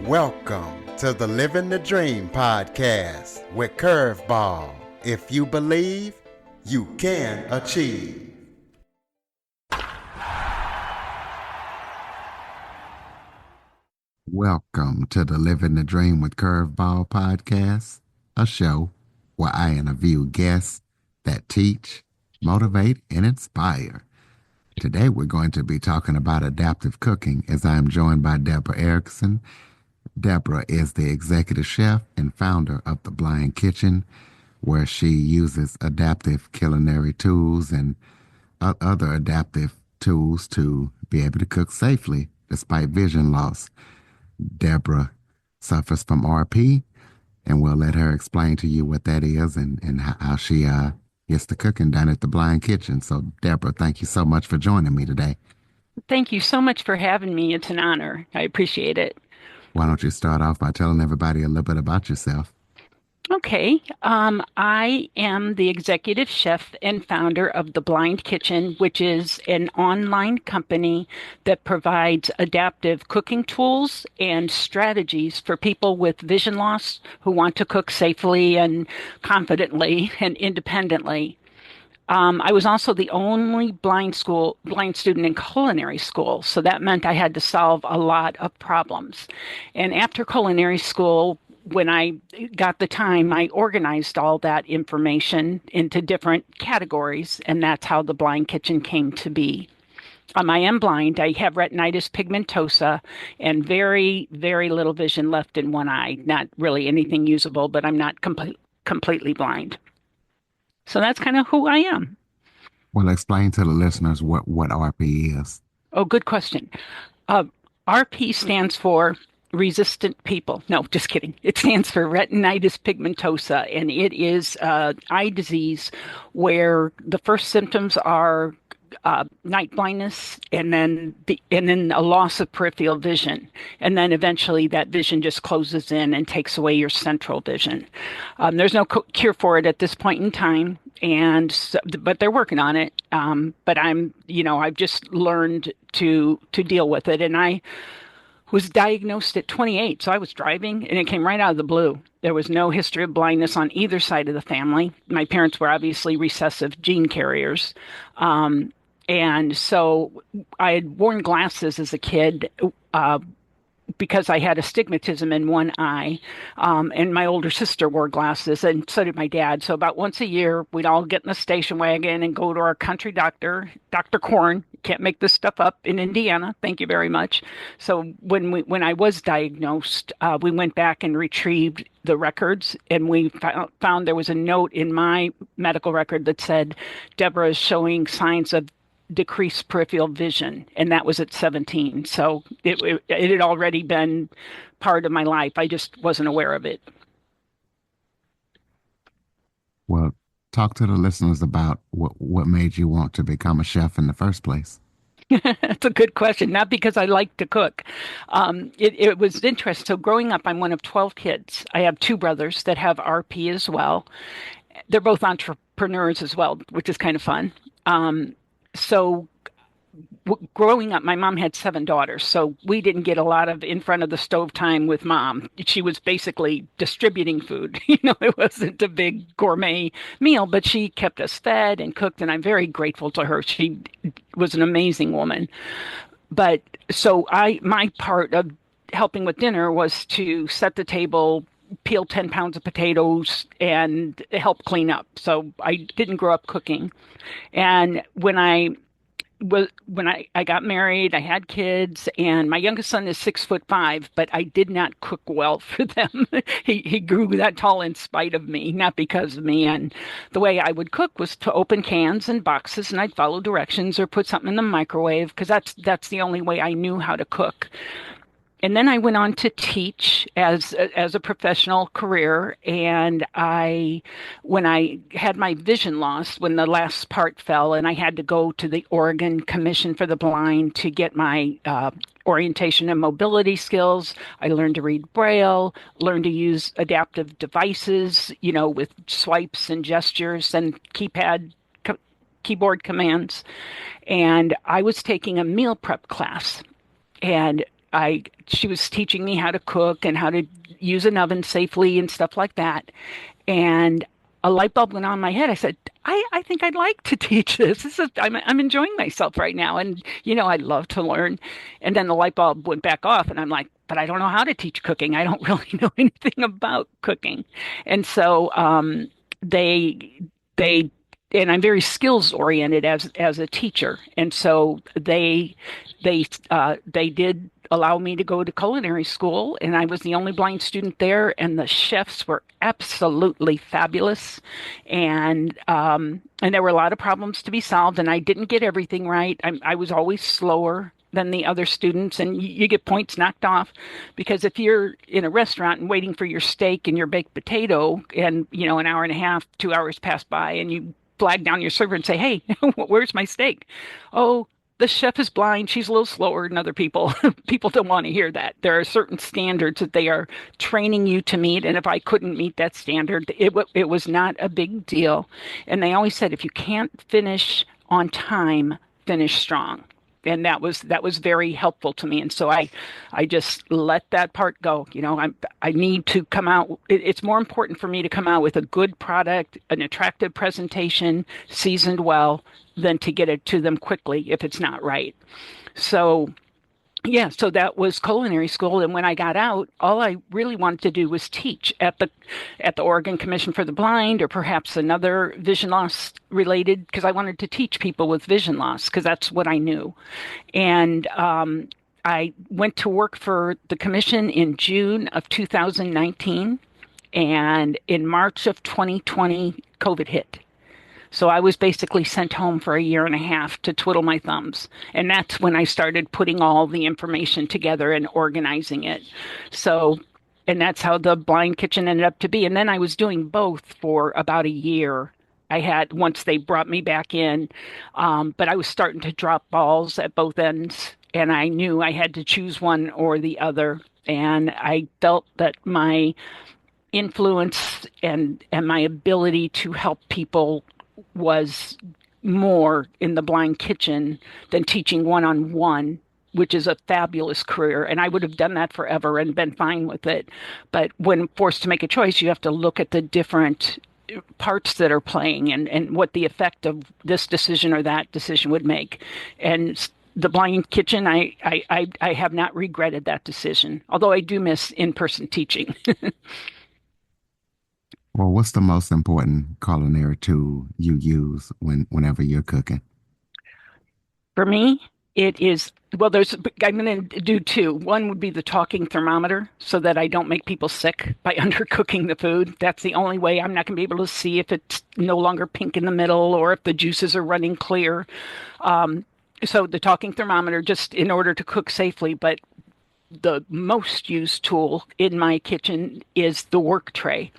Welcome to the Living the Dream podcast with Curveball. If you believe, you can achieve. Welcome to the Living the Dream with Curveball podcast, a show where I interview guests that teach, motivate, and inspire. Today we're going to be talking about adaptive cooking as I am joined by Debra Erickson. Debra is the executive chef and founder of The Blind Kitchen, where she uses adaptive culinary tools and other adaptive tools to be able to cook safely despite vision loss. Debra suffers from RP, and we'll let her explain to you what that is and how she gets the cooking done at The Blind Kitchen. So, Debra, thank you so much for joining me today. Thank you so much for having me. It's an honor. I appreciate it. Why don't you start off by telling everybody a little bit about yourself? Okay. I am the executive chef and founder of The Blind Kitchen, which is an online company that provides adaptive cooking tools and strategies for people with vision loss who want to cook safely and confidently and independently. I was also the only blind student in culinary school, so that meant I had to solve a lot of problems. And after culinary school, when I got the time, I organized all that information into different categories, and that's how the Blind Kitchen came to be. I am blind. I have retinitis pigmentosa and very, very little vision left in one eye. Not really anything usable, but I'm not completely blind. So that's kind of who I am. Well, explain to the listeners what RP is. Oh, good question. Uh, RP stands for resistant people. No, just kidding. It stands for retinitis pigmentosa, and it is eye disease where the first symptoms are night blindness, and then a loss of peripheral vision, and then eventually that vision just closes in and takes away your central vision. There's no cure for it at this point in time, but they're working on it. But I've just learned to deal with it, and I was diagnosed at 28, so I was driving, and it came right out of the blue. There was no history of blindness on either side of the family. My parents were obviously recessive gene carriers. And so I had worn glasses as a kid because I had astigmatism in one eye. And my older sister wore glasses, and so did my dad. So about once a year, we'd all get in the station wagon and go to our country doctor, Dr. Korn. Can't make this stuff up, in Indiana. Thank you very much. So when I was diagnosed, we went back and retrieved the records, and we found there was a note in my medical record that said Debra is showing signs of decreased peripheral vision, and that was at 17. So it had already been part of my life. I just wasn't aware of it. Well, talk to the listeners about what made you want to become a chef in the first place. That's a good question. Not because I like to cook. It was interesting. So growing up, I'm one of 12 kids. I have two brothers that have RP as well. They're both entrepreneurs as well, which is kind of fun. So growing up, my mom had seven daughters, so we didn't get a lot of in front of the stove time with mom. She was basically distributing food. It wasn't a big gourmet meal, but she kept us fed and cooked, and I'm very grateful to her. She was an amazing woman. But so my part of helping with dinner was to set the table, peel 10 pounds of potatoes, and help clean up. So I didn't grow up cooking. And when I got married, I had kids, and my youngest son is 6'5", but I did not cook well for them. He grew that tall in spite of me, not because of me. And the way I would cook was to open cans and boxes, and I'd follow directions or put something in the microwave because that's the only way I knew how to cook. And then I went on to teach as a professional career. And when I had my vision loss, when the last part fell, and I had to go to the Oregon Commission for the Blind to get my orientation and mobility skills, I learned to read Braille, learned to use adaptive devices, with swipes and gestures and keyboard commands. And I was taking a meal prep class. And she was teaching me how to cook and how to use an oven safely and stuff like that. And a light bulb went on in my head. I said, I think I'd like to teach this. I'm enjoying myself right now. And, I'd love to learn. And then the light bulb went back off and I'm like, but I don't know how to teach cooking. I don't really know anything about cooking. And so, they, they, and I'm very skills oriented as a teacher. And so they did allow me to go to culinary school, and I was the only blind student there, and the chefs were absolutely fabulous. And there were a lot of problems to be solved, and I didn't get everything right. I was always slower than the other students, and you get points knocked off because if you're in a restaurant and waiting for your steak and your baked potato, and an hour and a half, 2 hours pass by, and you flag down your server and say, "Hey, where's my steak?" "Oh, the chef is blind. She's a little slower than other people." People don't want to hear that. There are certain standards that they are training you to meet. And if I couldn't meet that standard, it was not a big deal. And they always said, if you can't finish on time, finish strong. And that was very helpful to me. And so I just let that part go. I need to come out. It's more important for me to come out with a good product, an attractive presentation, seasoned well, than to get it to them quickly if it's not right. So yeah, so that was culinary school, and when I got out, all I really wanted to do was teach at the Oregon Commission for the Blind, or perhaps another vision loss related, because I wanted to teach people with vision loss, because that's what I knew. And I went to work for the commission in June of 2019, and in March of 2020, COVID hit. So I was basically sent home for a year and a half to twiddle my thumbs. And that's when I started putting all the information together and organizing it. So, and that's how the blind kitchen ended up to be. And then I was doing both for about a year. Once they brought me back in, but I was starting to drop balls at both ends. And I knew I had to choose one or the other. And I felt that my influence and my ability to help people was more in the blind kitchen than teaching one-on-one, which is a fabulous career. And I would have done that forever and been fine with it. But when forced to make a choice, you have to look at the different parts that are playing and what the effect of this decision or that decision would make. And the blind kitchen, I have not regretted that decision, although I do miss in-person teaching. Well, what's the most important culinary tool you use whenever you're cooking? For me, it is, well, I'm going to do two. One would be the talking thermometer so that I don't make people sick by undercooking the food. That's the only way. I'm not going to be able to see if it's no longer pink in the middle or if the juices are running clear. So the talking thermometer, just in order to cook safely, but the most used tool in my kitchen is the work tray.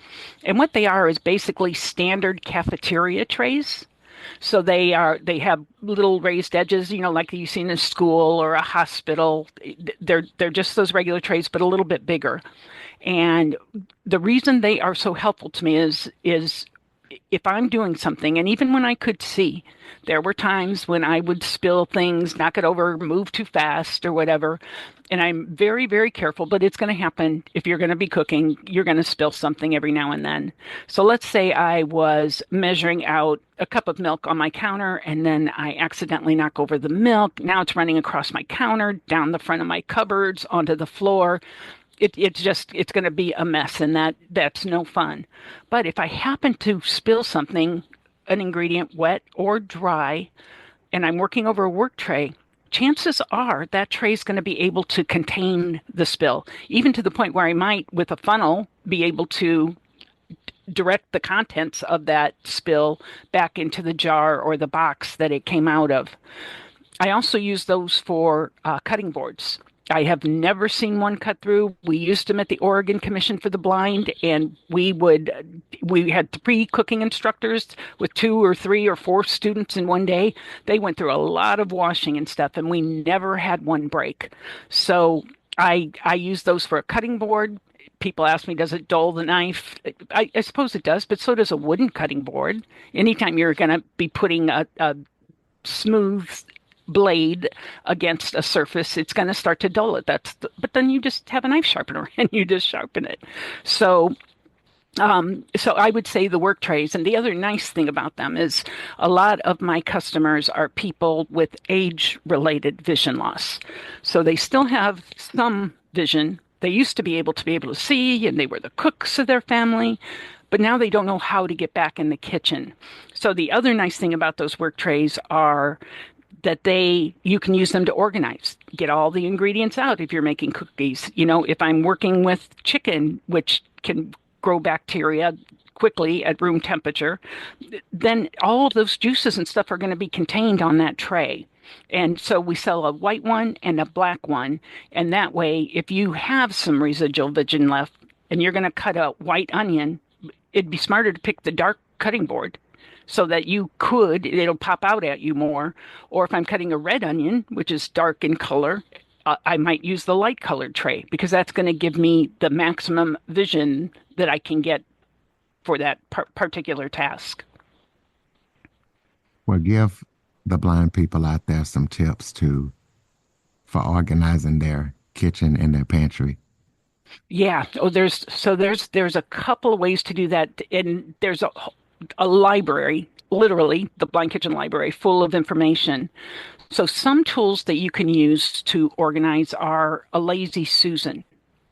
And what they are is basically standard cafeteria trays. So they have little raised edges, like you see in a school or a hospital. They're just those regular trays, but a little bit bigger. And the reason they are so helpful to me is if I'm doing something, and even when I could see, there were times when I would spill things, knock it over, move too fast or whatever. And I'm very, very careful, but it's going to happen. If you're going to be cooking, you're going to spill something every now and then. So let's say I was measuring out a cup of milk on my counter and then I accidentally knock over the milk. Now it's running across my counter, down the front of my cupboards, onto the floor. It's going to be a mess, and that's no fun. But if I happen to spill something, an ingredient wet or dry, and I'm working over a work tray, chances are that tray is going to be able to contain the spill, even to the point where I might, with a funnel, be able to direct the contents of that spill back into the jar or the box that it came out of. I also use those for cutting boards. I have never seen one cut through. We used them at the Oregon Commission for the Blind, and we had 3 cooking instructors with 2 or 3 or 4 students in one day. They went through a lot of washing and stuff, and we never had one break. So I use those for a cutting board. People ask me, does it dull the knife? I suppose it does, but so does a wooden cutting board. Anytime you're going to be putting a smooth blade against a surface, it's going to start to dull it. But then you just have a knife sharpener and you just sharpen it. So so I would say the work trays, and the other nice thing about them is a lot of my customers are people with age-related vision loss. So they still have some vision. They used to be able to see, and they were the cooks of their family, but now they don't know how to get back in the kitchen. So the other nice thing about those work trays are that you can use them to organize, get all the ingredients out if you're making cookies. If I'm working with chicken, which can grow bacteria quickly at room temperature, then all of those juices and stuff are going to be contained on that tray. And so we sell a white one and a black one. And that way, if you have some residual vision left and you're going to cut a white onion, it'd be smarter to pick the dark cutting board so that it'll pop out at you more. Or if I'm cutting a red onion, which is dark in color, I might use the light colored tray because that's going to give me the maximum vision that I can get for that particular task. Well, give the blind people out there some tips for organizing their kitchen and their pantry. Yeah. Oh, there's a couple of ways to do that, and there's a library, literally the Blind Kitchen Library, full of information. So some tools that you can use to organize are a Lazy Susan,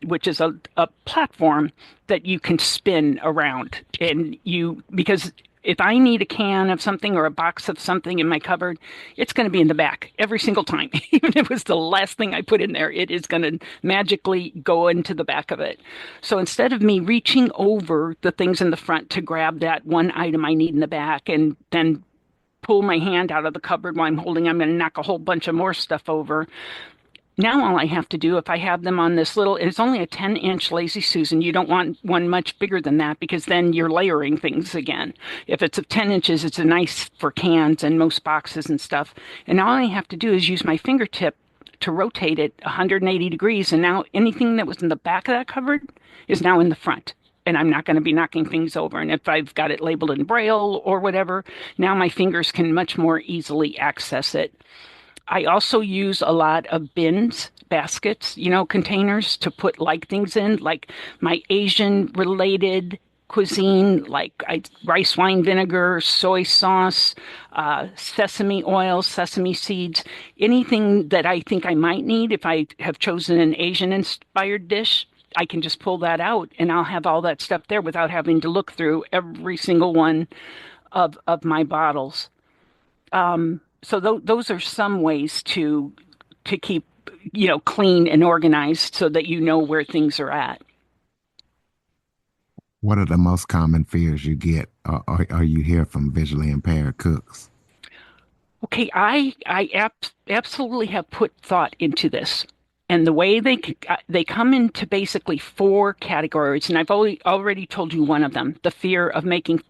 which is a platform that you can spin around. Because if I need a can of something or a box of something in my cupboard, it's going to be in the back every single time. Even if it was the last thing I put in there, it is going to magically go into the back of it. So instead of me reaching over the things in the front to grab that one item I need in the back and then pull my hand out of the cupboard while I'm going to knock a whole bunch of more stuff over. Now all I have to do, if I have them on this it's only a 10-inch Lazy Susan. You don't want one much bigger than that because then you're layering things again. If it's of 10 inches, it's nice for cans and most boxes and stuff. And all I have to do is use my fingertip to rotate it 180 degrees. And now anything that was in the back of that cupboard is now in the front. And I'm not going to be knocking things over. And if I've got it labeled in Braille or whatever, now my fingers can much more easily access it. I also use a lot of bins, baskets, containers to put things in, like my Asian-related cuisine, like rice wine vinegar, soy sauce, sesame oil, sesame seeds, anything that I think I might need if I have chosen an Asian-inspired dish. I can just pull that out and I'll have all that stuff there without having to look through every single one of my bottles. So those are some ways to keep, clean and organized so that you know where things are at. What are the most common fears you get or you hear from visually impaired cooks? Okay, I absolutely have put thought into this. And the way they come into basically 4 categories, and I've already told you one of them, the fear of making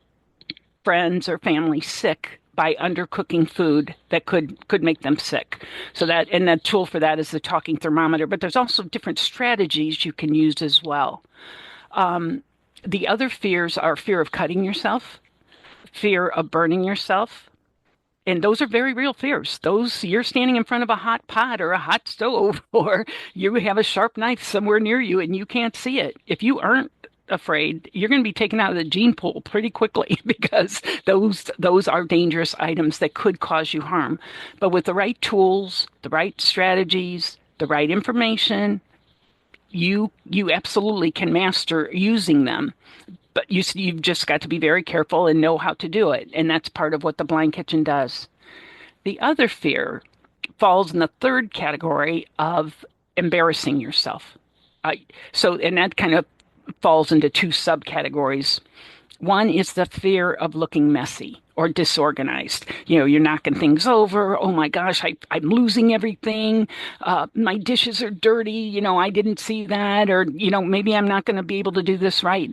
friends or family sick by undercooking food that could make them sick. So the tool for that is the talking thermometer, but there's also different strategies you can use as well. The other fears are fear of cutting yourself, fear of burning yourself. And those are very real fears. You're standing in front of a hot pot or a hot stove, or you have a sharp knife somewhere near you and you can't see it. If you aren't afraid, you're going to be taken out of the gene pool pretty quickly because those are dangerous items that could cause you harm. But with the right tools, the right strategies, the right information, you absolutely can master using them. But you've just got to be very careful and know how to do it. And that's part of what the Blind Kitchen does. The other fear falls in the 3rd category of embarrassing yourself. And that kind of falls into 2 subcategories. One is the fear of looking messy or disorganized. You're knocking things over. Oh my gosh, I'm losing everything. My dishes are dirty. I didn't see that. Or, maybe I'm not going to be able to do this right.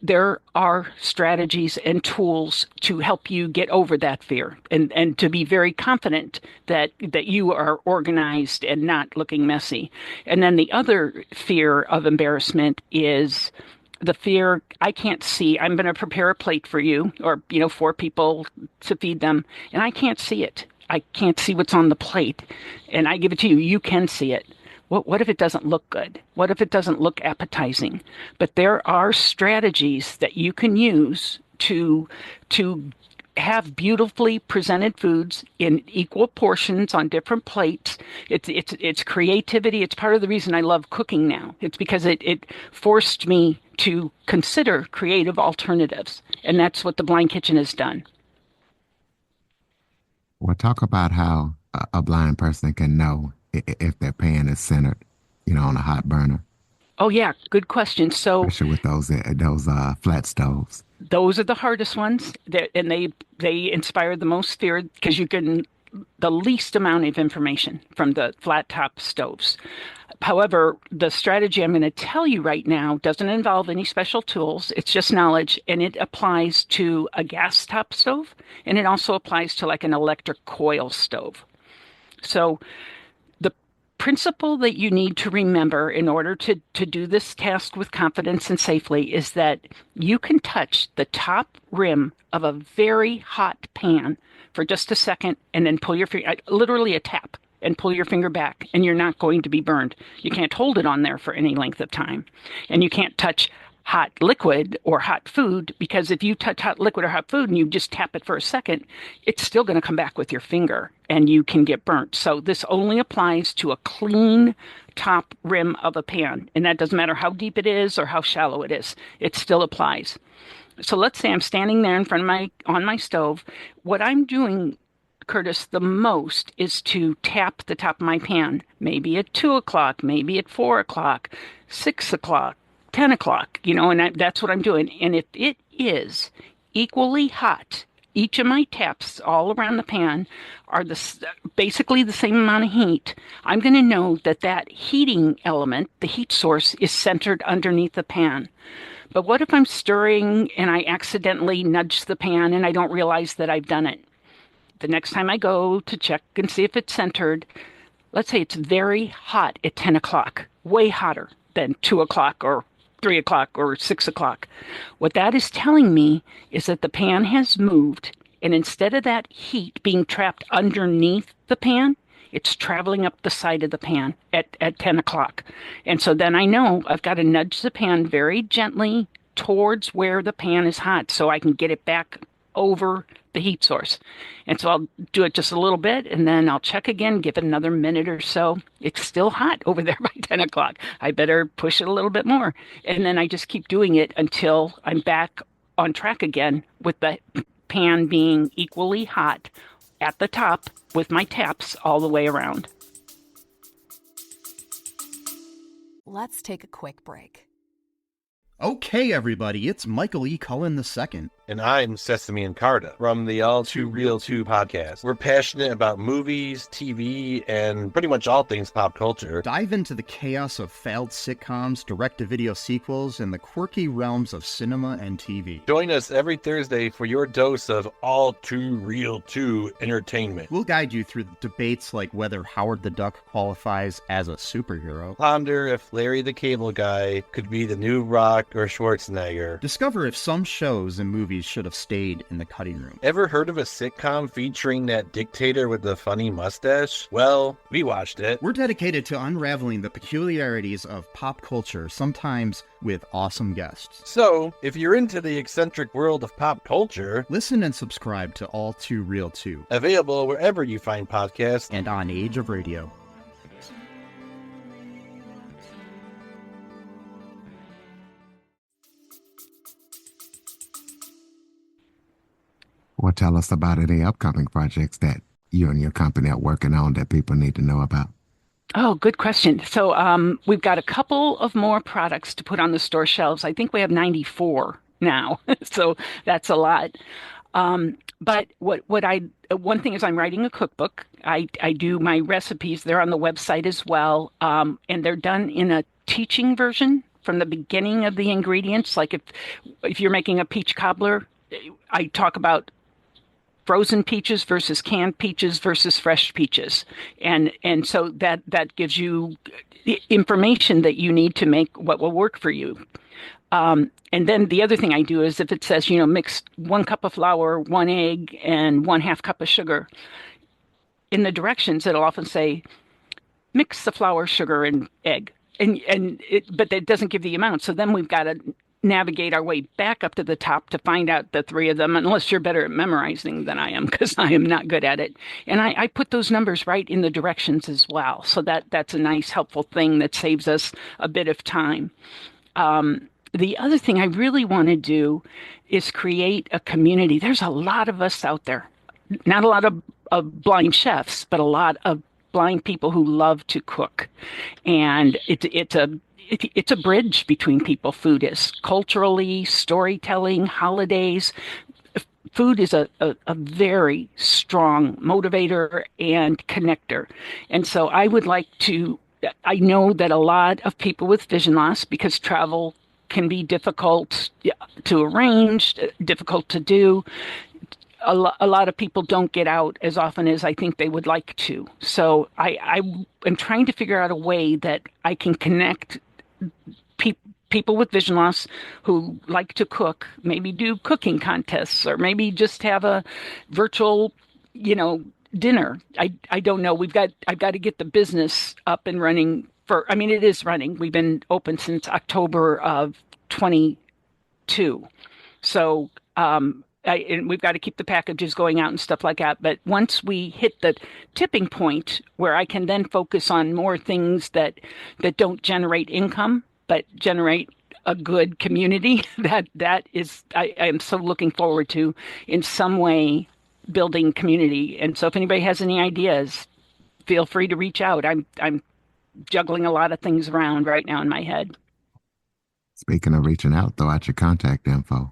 There are strategies and tools to help you get over that fear and to be very confident that you are organized and not looking messy. And then the other fear of embarrassment is the fear, I can't see, I'm going to prepare a plate for you or, 4 people to feed them, and I can't see it. I can't see what's on the plate, and I give it to you, you can see it. What if it doesn't look good? What if it doesn't look appetizing? But there are strategies that you can use to have beautifully presented foods in equal portions on different plates. It's creativity. It's part of the reason I love cooking now. It's because it forced me to consider creative alternatives, and that's what the Blind Kitchen has done. Well, talk about how a blind person can know if their pan is centered, on a hot burner, Oh yeah, good question. So especially with those flat stoves. those are the hardest ones, and they inspire the most fear because you get the least amount of information from the flat top stoves. However, the strategy I'm going to tell you right now doesn't involve any special tools. It's just knowledge, and it applies to a gas top stove, and it also applies to like an electric coil stove. So the principle that you need to remember in order to do this task with confidence and safely is that you can touch the top rim of a very hot pan for just a second and then pull your finger, literally a tap, and pull your finger back, and you're not going to be burned. You can't hold it on there for any length of time. And you can't touch hot liquid or hot food, because if you touch hot liquid or hot food and you just tap it for a second, it's still going to come back with your finger and you can get burnt. So this only applies to a clean top rim of a pan. And that doesn't matter how deep it is or how shallow it is. It still applies. So let's say I'm standing there in front of on my stove. What I'm doing, Curtis, the most is to tap the top of my pan, maybe at 2 o'clock, maybe at 4 o'clock, 6 o'clock, 10 o'clock, and that's what I'm doing. And if it is equally hot, each of my taps all around the pan are basically the same amount of heat, I'm going to know that that heating element, the heat source, is centered underneath the pan. But what if I'm stirring and I accidentally nudge the pan and I don't realize that I've done it? The next time I go to check and see if it's centered, let's say it's very hot at 10 o'clock, way hotter than 2 o'clock or 3 o'clock or 6 o'clock. What that is telling me is that the pan has moved, and instead of that heat being trapped underneath the pan, it's traveling up the side of the pan at 10 o'clock. And so then I know I've got to nudge the pan very gently towards where the pan is hot so I can get it back over the heat source. And so I'll do it just a little bit, and then I'll check again, give it another minute or so. It's still hot over there by 10 o'clock. I better push it a little bit more. And then I just keep doing it until I'm back on track again with the pan being equally hot at the top with my taps all the way around. Let's take a quick break. Okay, everybody, it's Michael E. Cullen II. And I'm Sesame and Carta from the All Too Real 2 podcast. We're passionate about movies, TV, and pretty much all things pop culture. Dive into the chaos of failed sitcoms, direct-to-video sequels, and the quirky realms of cinema and TV. Join us every Thursday for your dose of All Too Real 2 entertainment. We'll guide you through debates like whether Howard the Duck qualifies as a superhero. Ponder if Larry the Cable Guy could be the new Rock or Schwarzenegger. Discover if some shows and movies should have stayed in the cutting room. Ever heard of a sitcom featuring that dictator with the funny mustache? Well, we watched it. We're dedicated to unraveling the peculiarities of pop culture, sometimes with awesome guests. So, if you're into the eccentric world of pop culture, listen and subscribe to All Too Real 2. Available wherever you find podcasts and on Age of Radio. Well, tell us about any upcoming projects that you and your company are working on that people need to know about. Oh, good question. So we've got a couple of more products to put on the store shelves. I think we have 94 now, so that's a lot. But one thing is I'm writing a cookbook. I do my recipes. They're on the website as well, and they're done in a teaching version from the beginning of the ingredients. Like if you're making a peach cobbler, I talk about frozen peaches versus canned peaches versus fresh peaches. And so that gives you the information that you need to make what will work for you. And then the other thing I do is if it says, mix 1 cup of flour, 1 egg, and 1/2 cup of sugar, in the directions, it'll often say, mix the flour, sugar, and egg. But it doesn't give the amount. So then we've got to navigate our way back up to the top to find out the three of them, unless you're better at memorizing than I am, because I am not good at it. And I put those numbers right in the directions as well. So that's a nice, helpful thing that saves us a bit of time. The other thing I really want to do is create a community. There's a lot of us out there, not a lot of blind chefs, but a lot of blind people who love to cook. And it's a bridge between people. Food is culturally, storytelling, holidays. Food is a very strong motivator and connector. And so I know that a lot of people with vision loss, because travel can be difficult to arrange, difficult to do. A lot of people don't get out as often as I think they would like to. So I am trying to figure out a way that I can connect people with vision loss who like to cook, maybe do cooking contests, or maybe just have a virtual, dinner. I don't know. I've got to get the business up and running it is running. We've been open since October of 22. So, and we've got to keep the packages going out and stuff like that. But once we hit the tipping point where I can then focus on more things that don't generate income, but generate a good community, that is, I am so looking forward to in some way building community. And so if anybody has any ideas, feel free to reach out. I'm juggling a lot of things around right now in my head. Speaking of reaching out, throw out your contact info.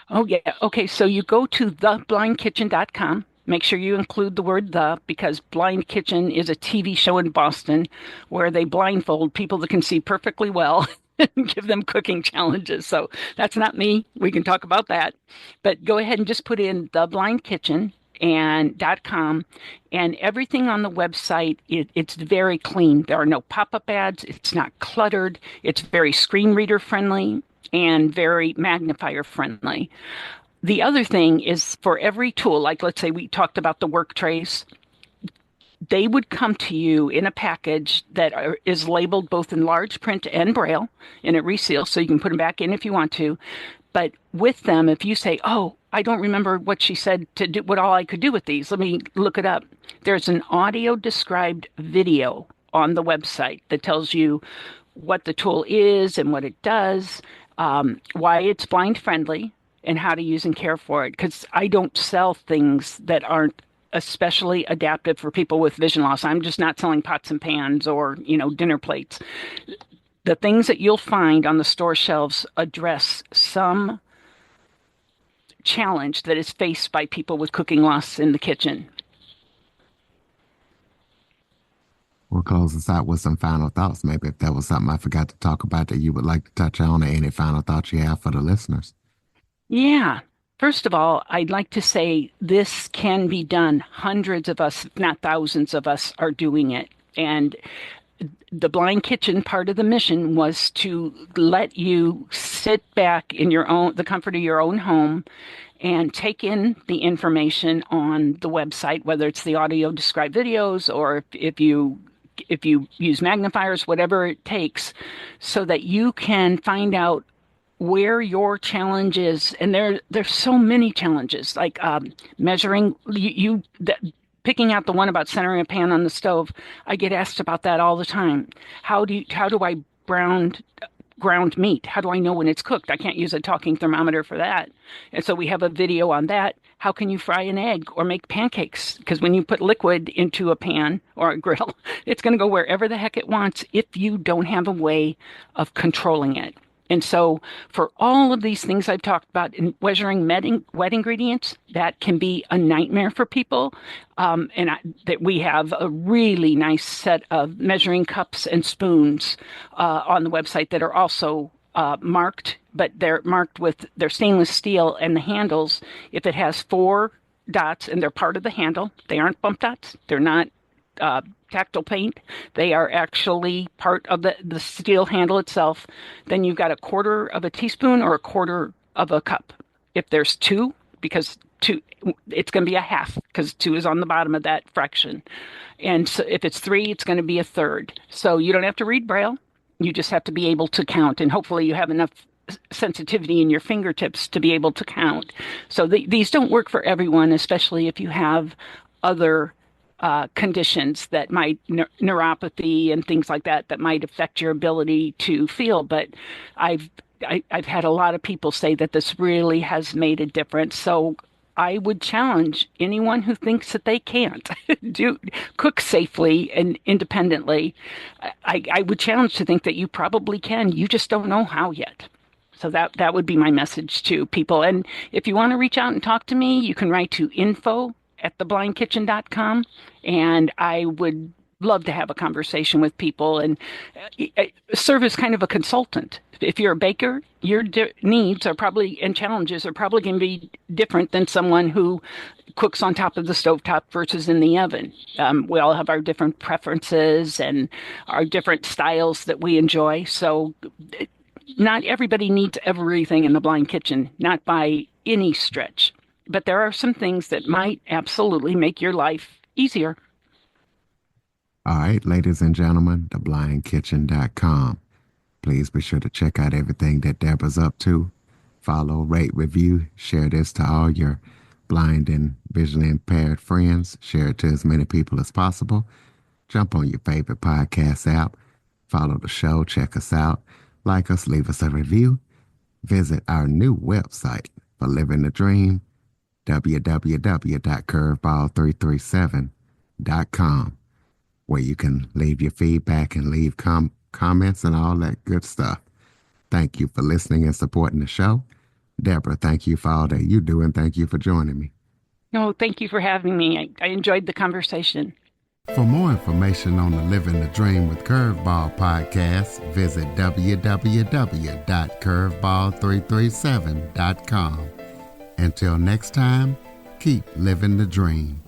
Oh, yeah. Okay. So you go to theblindkitchen.com. Make sure you include the word "the," because Blind Kitchen is a TV show in Boston where they blindfold people that can see perfectly well and give them cooking challenges. So that's not me. We can talk about that. But go ahead and just put in theblindkitchen and .com, and everything on the website, it's very clean. There are no pop-up ads. It's not cluttered. It's very screen reader friendly and very magnifier friendly. The other thing is, for every tool, like let's say we talked about the work trays, they would come to you in a package that is labeled both in large print and braille, and it reseals, so you can put them back in if you want to. But with them, if you say, oh, I don't remember what she said to do, what all I could do with these, let me look it up. There's an audio described video on the website that tells you what the tool is and what it does, why it's blind friendly, and how to use and care for it. Because I don't sell things that aren't especially adapted for people with vision loss. I'm just not selling pots and pans or, dinner plates. The things that you'll find on the store shelves address some challenge that is faced by people with cooking loss in the kitchen. We'll close this out with some final thoughts. Maybe if there was something I forgot to talk about that you would like to touch on, or any final thoughts you have for the listeners. Yeah. First of all, I'd like to say this can be done. Hundreds of us, if not thousands of us, are doing it. And the Blind Kitchen, part of the mission was to let you sit back in the comfort of your own home and take in the information on the website, whether it's the audio described videos or if you use magnifiers, whatever it takes, so that you can find out where your challenge is. And there's so many challenges, like measuring picking out the one about centering a pan on the stove. I get asked about that all the time. How do I ground meat? How do I know when it's cooked? I can't use a talking thermometer for that. And so we have a video on that. How can you fry an egg or make pancakes? Because when you put liquid into a pan or a grill, it's going to go wherever the heck it wants if you don't have a way of controlling it. And so for all of these things I've talked about in measuring wet ingredients, that can be a nightmare for people. That we have a really nice set of measuring cups and spoons on the website that are also marked, but they're marked with their stainless steel, and the handles, if it has 4 dots and they're part of the handle, they aren't bump dots. They're not tactile paint. They are actually part of the steel handle itself. Then you've got 1/4 of a teaspoon or 1/4 of a cup. If there's 2, because two, it's going to be a half because 2 is on the bottom of that fraction. And so if it's 3, it's going to be a third. So you don't have to read Braille. You just have to be able to count. And hopefully you have enough sensitivity in your fingertips to be able to count. So these don't work for everyone, especially if you have other conditions that might, neuropathy and things like that, that might affect your ability to feel. But I've had a lot of people say that this really has made a difference. So I would challenge anyone who thinks that they can't cook safely and independently. I would challenge to think that you probably can. You just don't know how yet. So that would be my message to people. And if you want to reach out and talk to me, you can write to info@theblindkitchen.com, and I would love to have a conversation with people and serve as kind of a consultant. If you're a baker, your needs are probably and challenges are probably going to be different than someone who cooks on top of the stovetop versus in the oven. We all have our different preferences and our different styles that we enjoy. So not everybody needs everything in the blind kitchen, not by any stretch. But there are some things that might absolutely make your life easier. All right, ladies and gentlemen, theblindkitchen.com. Please be sure to check out everything that Debra's up to. Follow, rate, review, share this to all your blind and visually impaired friends. Share it to as many people as possible. Jump on your favorite podcast app. Follow the show, check us out, like us, leave us a review. Visit our new website for living the dream, www.curveball337.com, where you can leave your feedback and leave comments and all that good stuff. Thank you for listening and supporting the show. Debra, thank you for all that you do, and thank you for joining me. No, thank you for having me. I enjoyed the conversation. For more information on the Living the Dream with Curveball podcast, visit www.curveball337.com. Until next time, keep living the dream.